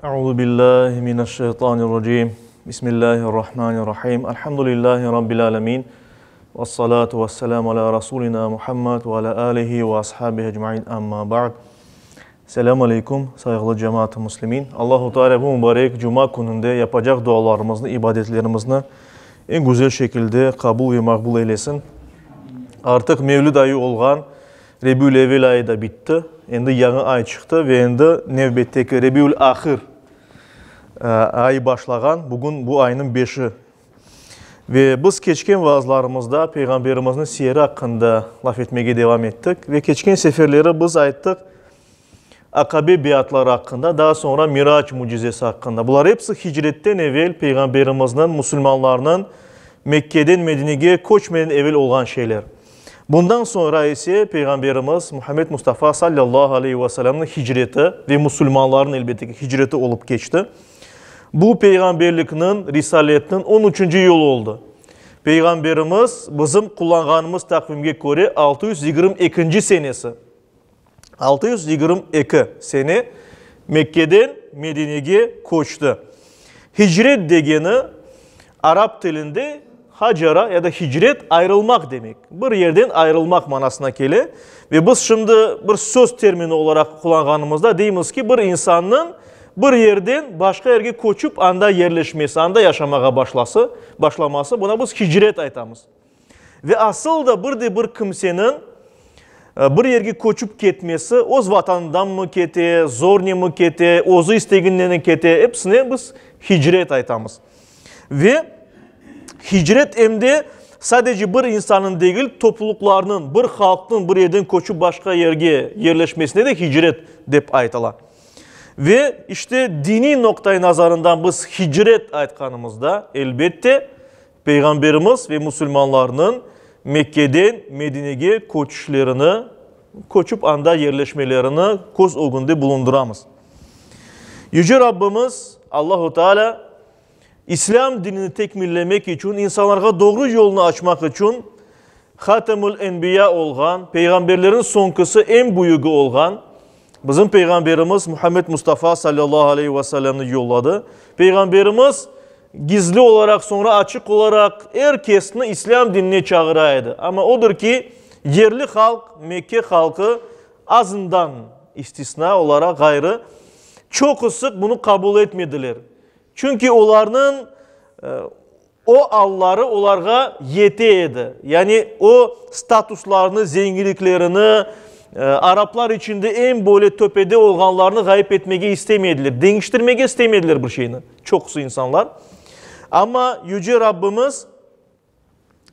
Euzu billahi mineşşeytanirracim. Bismillahirrahmanirrahim. Elhamdülillahi rabbil alamin. Ves salatu vesselamu ala rasulina Muhammed ve ala alihi ve ashabihi ecmaîn. Amma ba'd. Selamun aleyküm saygılı cemaat-i muslimin. Allahu Teala bu mübarek cuma gününde yapacak dualarımızı, ibadetlerimizi en güzel şekilde kabul ve makbul eylesin. Artık Mevlid ayı olgan Rebiül Evvel ayı da bitti. Endi yangi ay çıktı ve endi nevbetteki Rebiül Ahir ayı başlagan. Bugün bu ayının 5'i. Ve biz keçken vaazlarımızda Peygamberimizin siyeri hakkında laf etmeye devam ettik. Ve keçken seferleri biz ayttık Akabe biatları hakkında, daha sonra Miraç mucizesi hakkında. Bunlar hepsi hicretten evvel Peygamberimizin, Müslümanlarının Mekke'den Medine'ye koçmeden evvel olan şeyler. Bundan sonra ise Peygamberimiz Muhammed Mustafa sallallahu aleyhi ve sellem'in hicreti ve Müslümanların elbette ki hicreti olup geçti. Bu peygamberlikinin, risaletinin 13. yolu oldu. Peygamberimiz bizim kullanganımız takvimge göre 622. senesi. 622 sene Mekke'den Medine'ye koştu. Hicret degeni Arap dilinde hacara ya da hicret ayrılmak demek. Bir yerden ayrılmak manasına geliyor. Ve biz şimdi bir söz termini olarak kullanganımızda deyimiz ki bir insanın bir yerden başka yere koçup anda yerleşmesi, anda yaşamaya başlaması buna biz hicret aytamız. Ve asıl da bir kimsenin bir yerge koçup ketmesi, oz vatandan mı kete, zorni mı kete, ozu isteginden kete, hepsine biz hicret aytamız. Ve hicret emde sadece bir insanın değil, topluluklarının, bir halkın bir yerden koçup başka yerge yerleşmesine de hicret dep aytılar. Ve işte dini noktayı nazarından biz hicret aytkanımızda elbette Peygamberimiz ve Müslümanlarının Mekke'den Medine'ye koçuşlarını, koçup anda yerleşmelerini koz ogunda bulunduramız. Yüce Rabbimiz Allahu Teala İslam dinini tekmillemek için, insanlara doğru yolunu açmak için Hatemül Enbiya olgan, peygamberlerin sonkusu en büyüğü olgan, bizim Peygamberimiz Muhammed Mustafa sallallahu aleyhi ve sellem'ini yolladı. Peygamberimiz gizli olarak sonra açık olarak herkesini İslam dinine çağıraydı. Ama odur ki yerli halk, Mekke halkı azından istisna olarak gayrı çok sık bunu kabul etmediler. Çünkü onların o alları onlara yeteydi. Yani o statuslarını, zenginliklerini, Araplar içinde en böyle töpede olganlarını gayip etmeye istemediler. Değiştirmeye istemediler bir şeyini. Çoksu insanlar. Ama Yüce Rabbimiz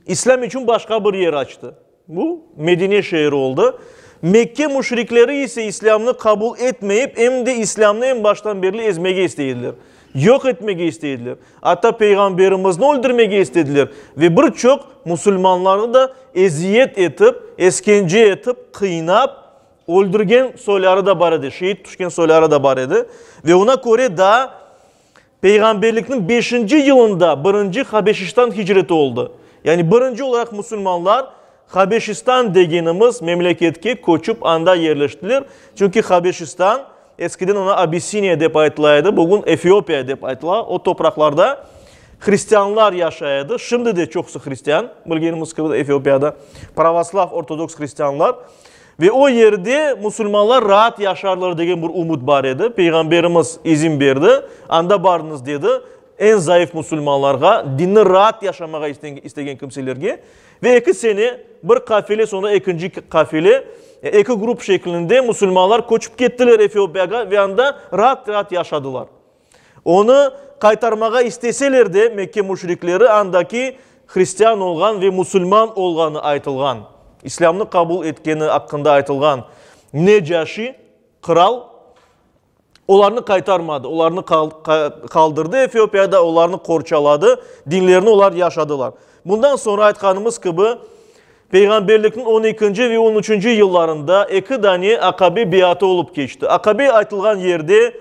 İslam için başka bir yer açtı. Bu Medine şehri oldu. Mekke müşrikleri ise İslam'ı kabul etmeyip hem de İslam'ı en baştan beri ezmeye istediler. Yok etmeye istediler. Hatta Peygamberimizni öldürmeye istediler. Ve birçok Müslümanları da eziyet etip, eskence etip, kıynap, öldürgen soyları da var idi. Şehit düşken soyları da var idi. Ve ona göre da Peygamberlik'in 5. yılında 1. Habeşistan hicreti oldu. Yani 1. olarak Müslümanlar Habeşistan degenimiz memleketke koçup anda yerleştiler. Çünkü Habeşistan eskiden ona Abisinia dep aytılaydı. Bugün Efiyopya dep aytılar. O topraklarda Hristiyanlar yaşaydı. Şimdi de çoksu Hristiyan. Bildiğiniz gibi Efiyopya'da Pravoslav Ortodoks Hristiyanlar. Ve o yerde Müslümanlar rahat yaşarlar degen bir umut var idi. Peygamberimiz izin verdi. Anda barınız dedi. En zayıf Müslümanlarga, dinni rahat yaşamaya istegen kimselerge. Ve 2 sene bir kafile sonra ikinci kafile, 2 grup şeklinde Müslümanlar koçup gittiler Efiyopya'ya ve anda rahat yaşadılar. Onu kaytarmaya isteseler de Mekke müşrikleri andaki Hristiyan olgan ve Müslüman olganı aytılgan. İslam'ı kabul etkeni hakkında aytılgan Necaşi, kral, onlarını kaytarmadı. Onlarını kaldırdı. Efiyopya'da onlarını korçaladı. Dinlerini onlar yaşadılar. Bundan sonra aytkanımız gibi Peygamberlik'in 12. ve 13. yıllarında 2 tane Akabe biatı olup geçti. Akabe aytılgan yerde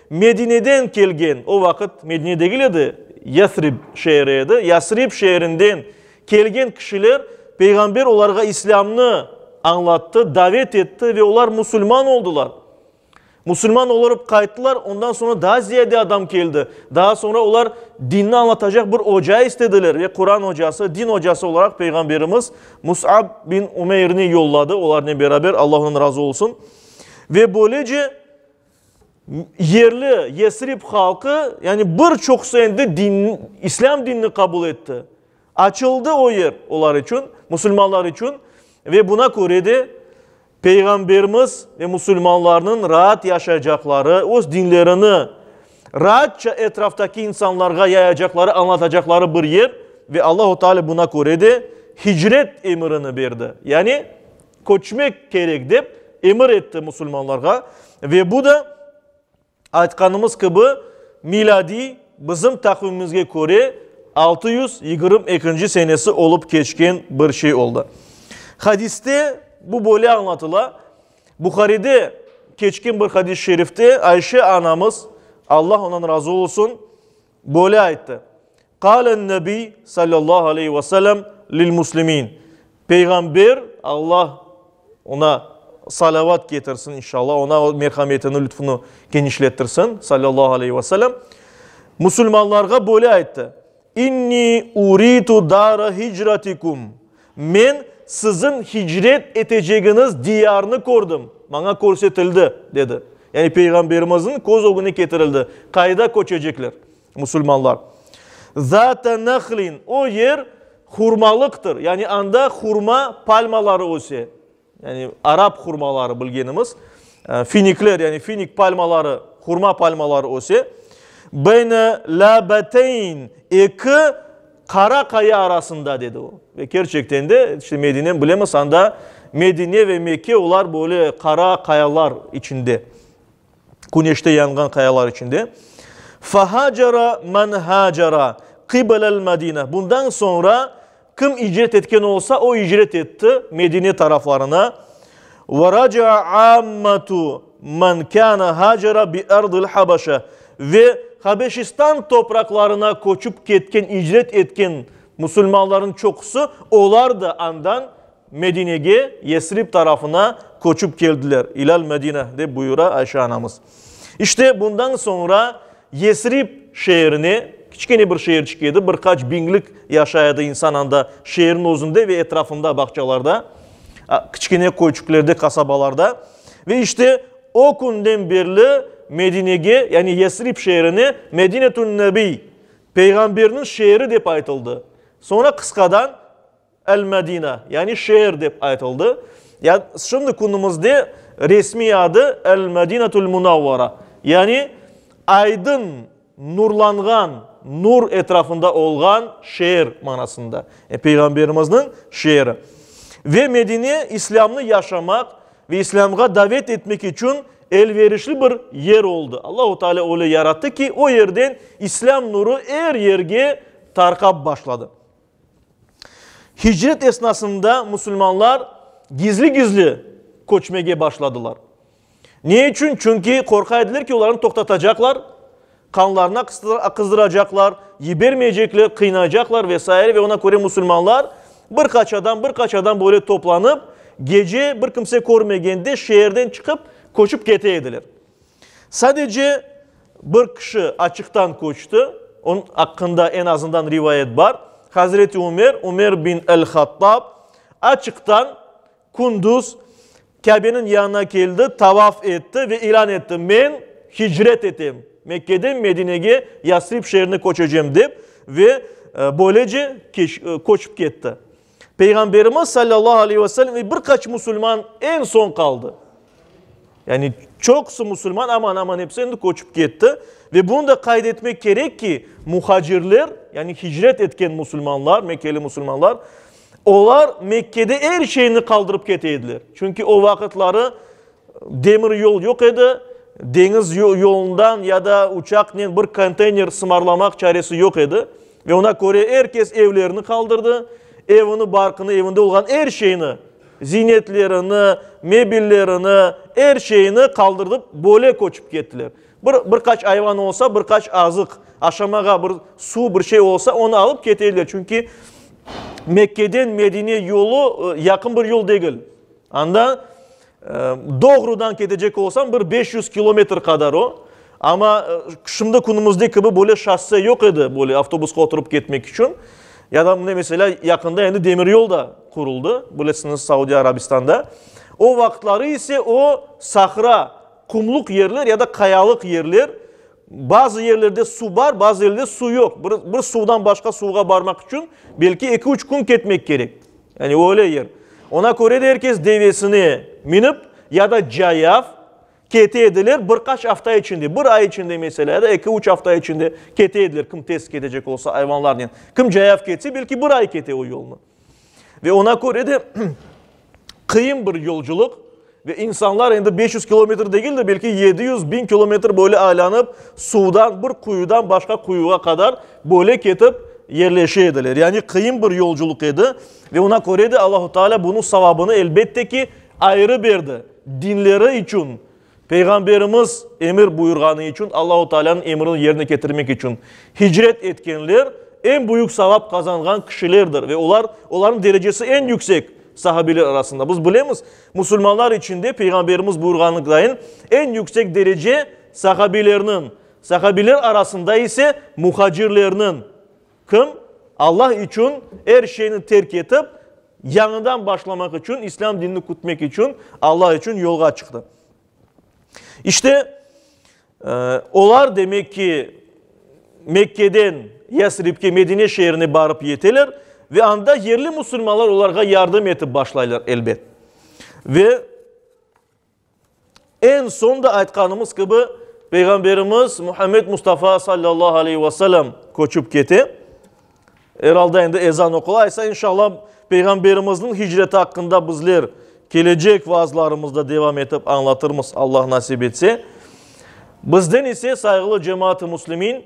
Medine'den gelgen, o vakit Medine değildi, Yathrib şehriydi. Yathrib şehrinden gelgen kişiler Peygamber onlara İslam'ını anlattı, davet etti ve onlar Müslüman oldular. Müslüman olup kayıttılar. Ondan sonra daha ziyade adam geldi. Daha sonra onlar dinini anlatacak bir ocağı istediler. Ve Kur'an hocası, din hocası olarak Peygamberimiz Mus'ab bin Umeyr'ini yolladı. Onlarla beraber Allah ondan razı olsun. Ve böylece yerli Yesrib halkı yani birçok sayede İslam dinini kabul etti. Açıldı o yer onlar için, Müslümanlar için. Ve buna göre de Peygamberimiz ve Müslümanların rahat yaşayacakları, o dinlerini rahatça etraftaki insanlara yayacakları, anlatacakları bir yer. Ve Allah-u Teala buna göre de hicret emrini verdi. Yani koçmek gerek deyip emir etti Müslümanlara. Ve bu da aytkanımız gibi miladi bizim takvimimizge göre 622 senesi olup geçken bir şey oldu. Hadiste bu böyle anlatıla. Bukhari'de geçkin bir hadis-i şerifte Ayşe anamız Allah ondan razı olsun böyle ayette. Kâlen nebi sallallahu aleyhi ve sellem lil muslimin. Peygamber Allah ona salavat getirsin inşallah. Ona o merhametini, lütfunu genişlettirsin sallallahu aleyhi ve sellem. Müslümanlara böyle ayette. İnni uritu dara hicratikum. Men sizin hicret edeceğiniz diyarını gördüm. Bana görsetildi dedi. Yani Peygamberimizin koz oğunu getirildi. Kayda koçacaklar Müslümanlar. Zaten nahlin o yer hurmalıktır. Yani anda hurma palmaları olsa. Yani Arap hurmaları bilgenimiz. Finikler yani finik palmaları, hurma palmaları olsa. Beyne labeteyn iki kara kaya arasında dedi o. Ve gerçekten de işte Medine'nin bilemez anda Medine ve Mekke onlar böyle kara kayalar içinde. Güneşte yangan kayalar içinde. Fahacara men hacara kıbelel Medine. Bundan sonra kim icret etken olsa o icret etti Medine taraflarına. Ve raca ammatu men kana hacara bi ardil habaşa. Ve Habeşistan topraklarına koçup ketken, icret etken Müslümanların çokusu onlar da andan Medine'ye, Yesrib tarafına koçup geldiler. İlal Medine de buyura Ayşe anamız. İşte bundan sonra Yesrib şehrini, küçük bir şehir çıkıyordu. Birkaç binlik yaşayadı insan anda şehrin özünde ve etrafında bahçelerde, küçük koyçuklerde, kasabalarda. Ve işte o günden beri Medine'ye yani Yesrib şehrini Medinetun Nebi, Peygamberinin şehri deyip aytıldı. Sonra kıskadan El Medine yani şehir deyip aytıldı. Yani şimdi konumuzda resmi adı El Medinetul Munavvara. Yani aydın, nurlangan, nur etrafında olan şehir manasında. Peygamberimizin şehri. Ve Medine İslam'ı yaşamak ve İslam'a davet etmek için elverişli bir yer oldu. Allah-u Teala öyle yarattı ki o yerden İslam nuru her yerge tarkap başladı. Hicret esnasında Müslümanlar gizli gizli koçmeye başladılar. Niye için? Çünkü korkaydılar ki onları toktatacaklar, kanlarına kızdıracaklar, yibermeyecekler, kıynayacaklar vesaire ve ona göre Müslümanlar birkaç adam böyle toplanıp gece bir kimse görmegende şehirden çıkıp koşup geteydiler. Sadece bir kişi açıktan koştu. Onun hakkında en azından rivayet var. Hazreti Ömer bin el-Hattab açıktan kunduz Kabe'nin yanına geldi, tavaf etti ve ilan etti. Ben hicret ettim. Mekke'den Medine'ye Yasrib şehrine koşacağım deyip ve böylece koşup gitti. Peygamberimiz sallallahu aleyhi ve sellem ve birkaç Müslüman en son kaldı. Yani çoksu Müslüman aman hepsini koçup gitti. Ve bunu da kaydetmek gerek ki muhacirler yani hicret etken Müslümanlar, Mekkeli Müslümanlar onlar Mekke'de her şeyini kaldırıp geteydiler. Çünkü o vakitleri demir yol yok idi. Deniz yolundan ya da uçakla bir konteyner sımarlamak çaresi yok idi. Ve ona göre herkes evlerini kaldırdı. Evini, barkını, evinde olan her şeyini, zinetlerini, mebillerini, her şeyini kaldırıp böyle koçup gittiler. Birkaç hayvan olsa, birkaç azık, aşamağa bir su bir şey olsa onu alıp getiriyorlar. Çünkü Mekke'den Medine yolu yakın bir yol değil. Anda doğrudan gidecek olsam bir 500 kilometre kadar o. Ama şimdi günümüzde gibi böyle şasse yok idi böyle avtobusga oturup gitmek için. Ya da mesela yakında endi demir yol da kuruldu. Bilesiniz Saudi Arabistan'da. O vaktları ise o sahra, kumluk yerler ya da kayalık yerler. Bazı yerlerde su var, bazı yerlerde su yok. Bir sudan başka suğa varmak için belki 2-3 gün gitmek gerek. Yani öyle yer. Ona göre de herkes devesini minip ya da cayaf kete edilir birkaç hafta içinde, bir ay içinde mesela ya da 2-3 hafta içinde kete edilir. Kim test gidecek olsa hayvanlarla. Kim cayaf ketse belki bir ay kete o yolunu. Ve ona göre de kıyım bir yolculuk ve insanlar şimdi 500 kilometre değil de belki 700-1000 kilometre böyle aylanıp sudan bir kuyudan başka kuyuya kadar böyle ketip yerleşeydiler. Yani kıyım bir yolculuk idi ve ona göre de Allah-u Teala bunun sevabını elbette ki ayrı verdi. Dinleri için, Peygamberimiz emir buyurganı için, Allah-u Teala'nın emrini yerine getirmek için hicret etkenler en büyük sevap kazangan kişilerdir ve onların derecesi en yüksek sahabeler arasında. Biz bilemiz Müslümanlar içinde Peygamberimiz buyurganlıklayın en yüksek derece sahabelerinin, sahabeler arasında ise muhacirlerinin. Kim? Allah için her şeyini terk edip yanından başlamak için, İslam dinini kutmak için Allah için yolga çıktı. İşte onlar demek ki Mekke'den Yasrib'e Medine şehrine barıp yeteler ve anda yerli Müslümanlar onlara yardım etip başlayırlar elbet. Ve en son da aytkanımız gibi Peygamberimiz Muhammed Mustafa sallallahu aleyhi ve sellem koçup keti. Herhalde şimdi ezan okulaysa inşallah Peygamberimizin hicreti hakkında bizler gelecek vaazlarımızda devam edip anlatırız Allah nasip etse. Bizden ise saygılı cemaat-i Müslümin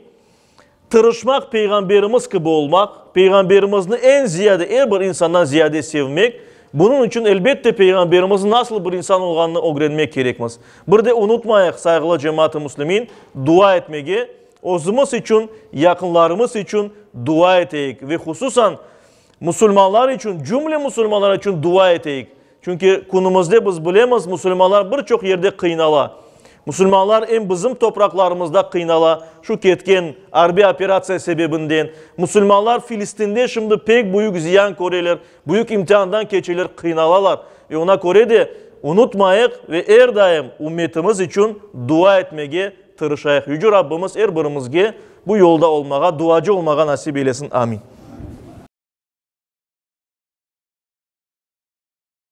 tırışmak Peygamberimiz gibi olmak, Peygamberimizin en ziyade, her bir insandan ziyade sevmek, bunun için elbette Peygamberimizin nasıl bir insan olduğunu öğrenmek gerekmez. Bir de unutmayaq saygılı cemaat-i Müslümin dua etmeyi, özümüz için, yakınlarımız için dua eteyik ve hususan Müslümanlar için, cümle Müslümanlar için dua eteyik. Çünkü günümüzde biz bilemiz Müslümanlar birçok yerde kıynala. Müslümanlar en bizim topraklarımızda kıynala. Şu ketken harbi operasyon sebebinden. Müslümanlar Filistin'de şimdi pek büyük ziyan görürler. Büyük imtihandan geçirler, kıynalalar. Ve ona göre de unutmayık ve her daim ümmetimiz için dua etmeye tırışayık. Yüce Rabbimiz her birimizge bu yolda olmağa, duacı olmağa nasip eylesin. Amin.